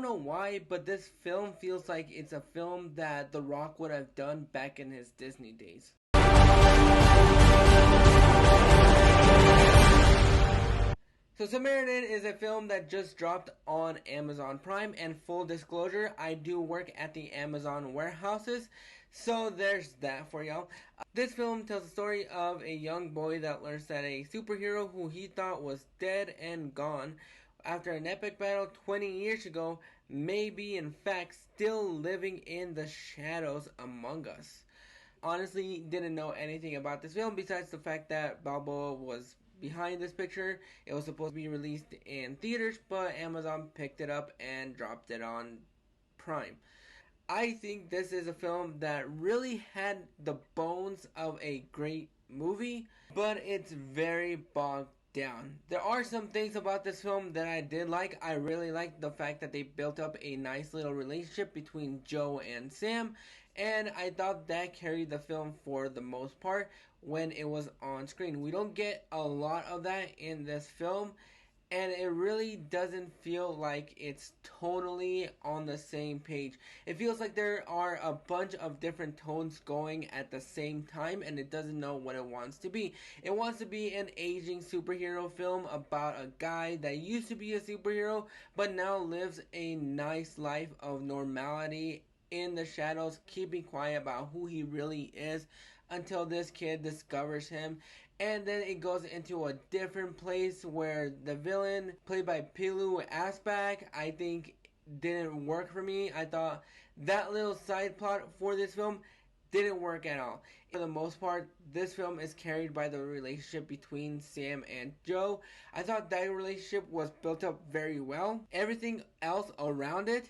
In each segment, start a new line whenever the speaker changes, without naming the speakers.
know why, but this film feels like it's a film that The Rock would have done back in his Disney days. So Samaritan is a film that just dropped on Amazon Prime, and full disclosure, I do work at the Amazon warehouses, so there's that for y'all. This film tells the story of a young boy that learns that a superhero who he thought was dead and gone after an epic battle 20 years ago may be in fact still living in the shadows among us. Honestly, didn't know anything about this film besides the fact that Balboa was behind this picture. It was supposed to be released in theaters, but Amazon picked it up and dropped it on Prime. I think this is a film that really had the bones of a great movie, but it's very bogged down. There are some things about this film that I did like. I really liked the fact that they built up a nice little relationship between Joe and Sam, and I thought that carried the film for the most part when it was on screen. We don't get a lot of that in this film, and it really doesn't feel like it's totally on the same page. It feels like there are a bunch of different tones going at the same time, and it doesn't know what it wants to be. It wants to be an aging superhero film about a guy that used to be a superhero but now lives a nice life of normality in the shadows, keeping quiet about who he really is until this kid discovers him. And then it goes into a different place where the villain, played by Pilu Asbak, I think didn't work for me. I thought that little side plot for this film didn't work at all. For the most part, this film is carried by the relationship between Sam and Joe. I thought that relationship was built up very well. Everything else around it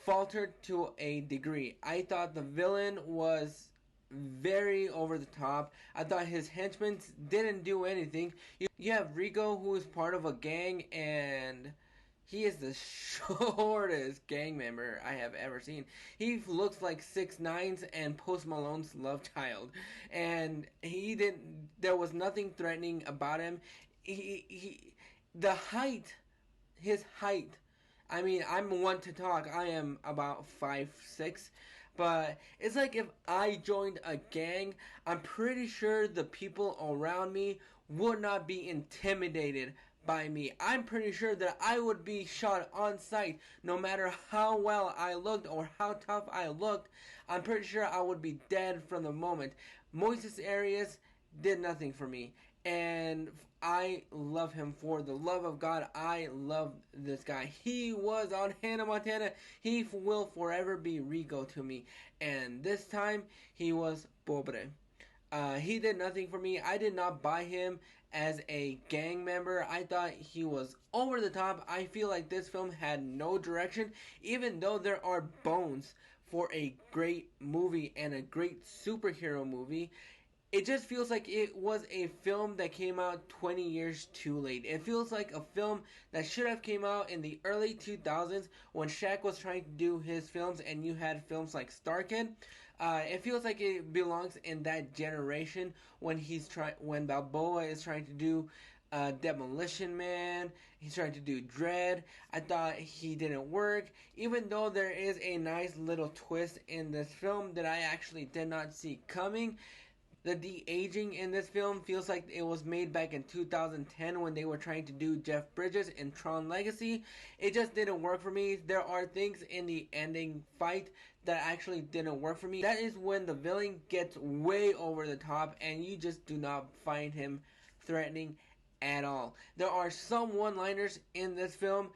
faltered to a degree. I thought the villain was very over the top. I thought his henchmen didn't do anything. You have Rico, who is part of a gang, and he is the shortest gang member I have ever seen. He looks like 6'9" and Post Malone's love child, and there was nothing threatening about him. The height, his height. I mean, I'm one to talk. I am about 5'6". But it's like if I joined a gang, I'm pretty sure the people around me would not be intimidated by me. I'm pretty sure that I would be shot on sight no matter how well I looked or how tough I looked. I'm pretty sure I would be dead from the moment. Moises Arias did nothing for me. And I love him for the love of God. I love this guy. He was on Hannah Montana. He will forever be Rico to me. And this time, he was Pobre. He did nothing for me. I did not buy him as a gang member. I thought he was over the top. I feel like this film had no direction, even though there are bones for a great movie and a great superhero movie. It just feels like it was a film that came out 20 years too late. It feels like a film that should have came out in the early 2000s when Shaq was trying to do his films and you had films like Starkid. It feels like it belongs in that generation when when Balboa is trying to do Demolition Man. He's trying to do Dread. I thought he didn't work, even though there is a nice little twist in this film that I actually did not see coming. The de-aging in this film feels like it was made back in 2010 when they were trying to do Jeff Bridges in Tron Legacy. It just didn't work for me. There are things in the ending fight that actually didn't work for me. That is when the villain gets way over the top and you just do not find him threatening at all. There are some one-liners in this film,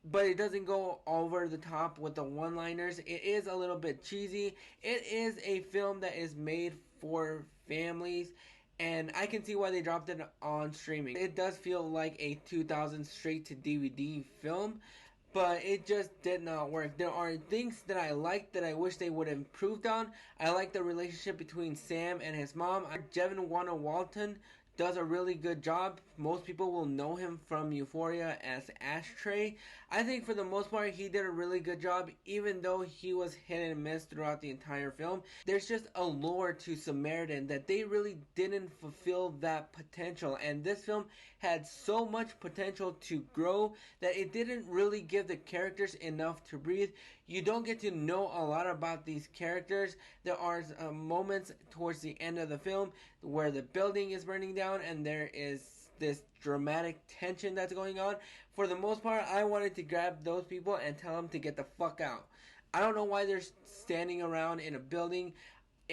but it doesn't go over the top with the one-liners. It is a little bit cheesy. It is a film that is made for families, and I can see why they dropped it on streaming. It does feel like a 2000 straight to DVD film, but it just did not work. There are things that I like that I wish they would have improved on. I like the relationship between Sam and his mom. Jevon Walton does a really good job. Most people will know him from Euphoria as Ashtray. I think for the most part he did a really good job, even though he was hit and miss throughout the entire film. There's just a lore to Samaritan that they really didn't fulfill that potential, and this film had so much potential to grow that it didn't really give the characters enough to breathe. You don't get to know a lot about these characters. There are moments towards the end of the film where the building is burning down and there is this dramatic tension that's going on. For the most part, I wanted to grab those people and tell them to get the fuck out. I don't know why they're standing around in a building.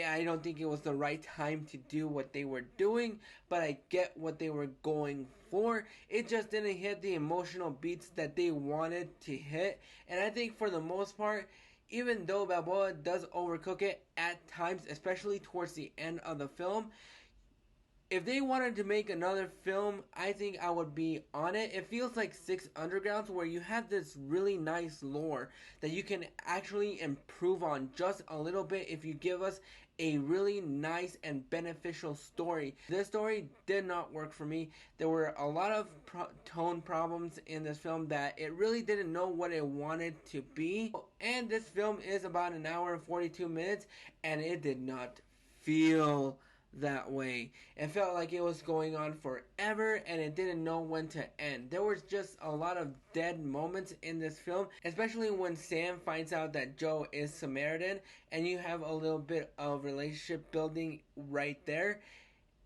I don't think it was the right time to do what they were doing, but I get what they were going for. It just didn't hit the emotional beats that they wanted to hit. And I think for the most part, even though Balboa does overcook it at times, especially towards the end of the film, if they wanted to make another film, I think I would be on it. It feels like Six Undergrounds, where you have this really nice lore that you can actually improve on just a little bit if you give us a really nice and beneficial story. This story did not work for me. There were a lot of tone problems in this film that it really didn't know what it wanted to be. And this film is about an hour and 42 minutes, and it did not feel that way. It felt like it was going on forever and it didn't know when to end. There was just a lot of dead moments in this film, especially when Sam finds out that Joe is Samaritan and you have a little bit of relationship building right there.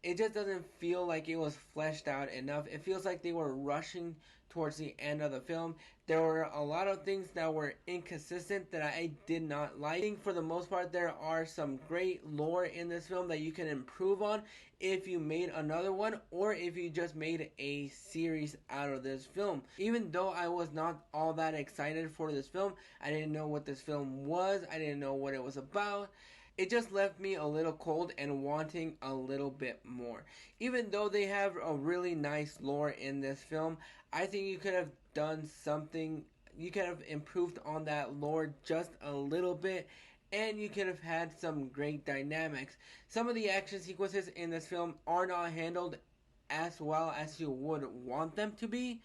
It just doesn't feel like it was fleshed out enough. It feels like they were rushing towards the end of the film. There were a lot of things that were inconsistent that I did not like. I think for the most part there are some great lore in this film that you can improve on if you made another one or if you just made a series out of this film. Even though I was not all that excited for this film, I didn't know what this film was, I didn't know what it was about. It just left me a little cold and wanting a little bit more. Even though they have a really nice lore in this film, I think you could have done something, you could have improved on that lore just a little bit, and you could have had some great dynamics. Some of the action sequences in this film are not handled as well as you would want them to be.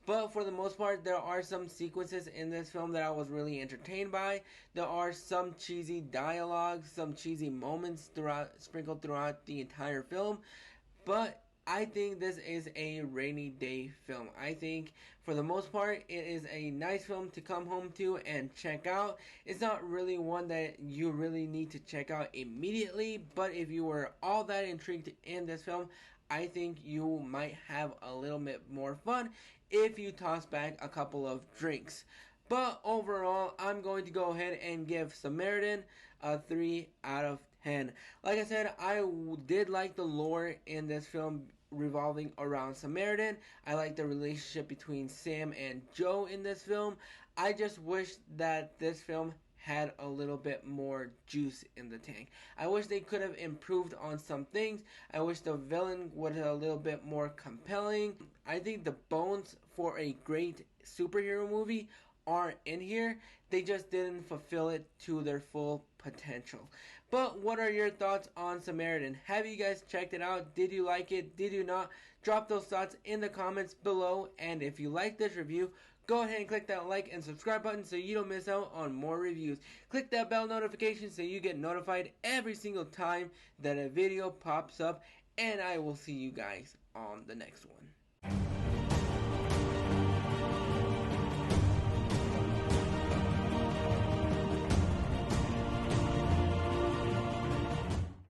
But for the most part, there are some sequences in this film that I was really entertained by. There are some cheesy dialogue, some cheesy moments sprinkled throughout the entire film. But I think this is a rainy day film. I think for the most part, it is a nice film to come home to and check out. It's not really one that you really need to check out immediately, but if you were all that intrigued in this film, I think you might have a little bit more fun if you toss back a couple of drinks. But overall, I'm going to go ahead and give Samaritan a 3 out of 10. Like I said, I did like the lore in this film revolving around Samaritan. I like the relationship between Sam and Joe in this film. I just wish that this film had a little bit more juice in the tank. I wish they could have improved on some things. I wish the villain was a little bit more compelling. I think the bones for a great superhero movie are in here. They just didn't fulfill it to their full potential. But what are your thoughts on Samaritan? Have you guys checked it out? Did you like it? Did you not? Drop those thoughts in the comments below. And if you like this review, go ahead and click that like and subscribe button so you don't miss out on more reviews. Click that bell notification so you get notified every single time that a video pops up. And I will see you guys on the next one.